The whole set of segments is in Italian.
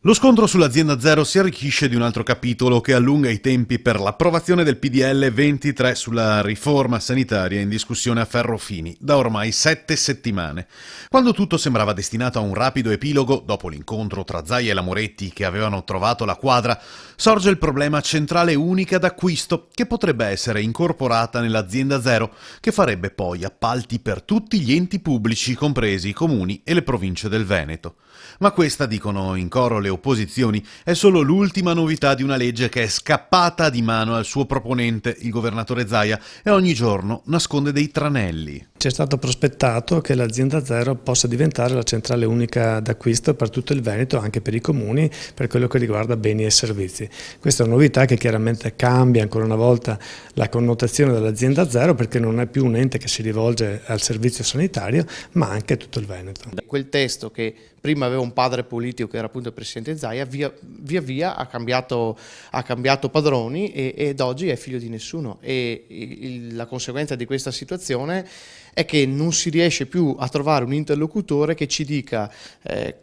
Lo scontro sull'Azienda Zero si arricchisce di un altro capitolo che allunga i tempi per l'approvazione del PDL 23 sulla riforma sanitaria in discussione a Ferrofini da ormai 7 settimane. Quando tutto sembrava destinato a un rapido epilogo, dopo l'incontro tra Zaia e la Moretti che avevano trovato la quadra, sorge il problema centrale unica d'acquisto che potrebbe essere incorporata nell'Azienda Zero, che farebbe poi appalti per tutti gli enti pubblici, compresi i comuni e le province del Veneto. Ma questa, dicono in coro le opposizioni, è solo l'ultima novità di una legge che è scappata di mano al suo proponente, il governatore Zaia, e ogni giorno nasconde dei tranelli. C'è stato prospettato che l'Azienda Zero possa diventare la centrale unica d'acquisto per tutto il Veneto, anche per i comuni, per quello che riguarda beni e servizi. Questa è una novità che chiaramente cambia ancora una volta la connotazione dell'Azienda Zero, perché non è più un ente che si rivolge al servizio sanitario, ma anche a tutto il Veneto. Quel testo che prima aveva un padre politico che era appunto il presidente Zaia, via via ha cambiato padroni ed oggi è figlio di nessuno, e la conseguenza di questa situazione è che non si riesce più a trovare un interlocutore che ci dica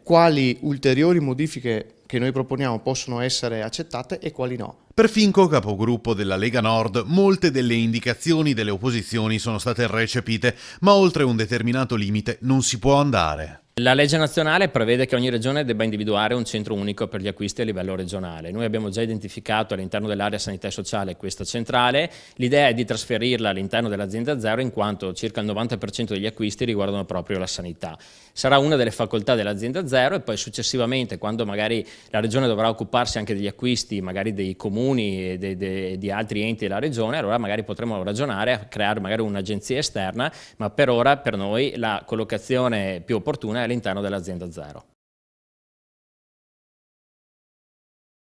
quali ulteriori modifiche che noi proponiamo possono essere accettate e quali no. Per Finco, capogruppo della Lega Nord, molte delle indicazioni delle opposizioni sono state recepite, ma oltre un determinato limite non si può andare. La legge nazionale prevede che ogni regione debba individuare un centro unico per gli acquisti a livello regionale. Noi abbiamo già identificato all'interno dell'area sanità e sociale questa centrale. L'idea è di trasferirla all'interno dell'Azienda Zero, in quanto circa il 90% degli acquisti riguardano proprio la sanità. Sarà una delle facoltà dell'Azienda Zero, e poi successivamente, quando magari la regione dovrà occuparsi anche degli acquisti magari dei comuni e di altri enti della regione, allora magari potremo ragionare a creare magari un'agenzia esterna, ma per ora per noi la collocazione più opportuna è all'interno dell'Azienda Zero.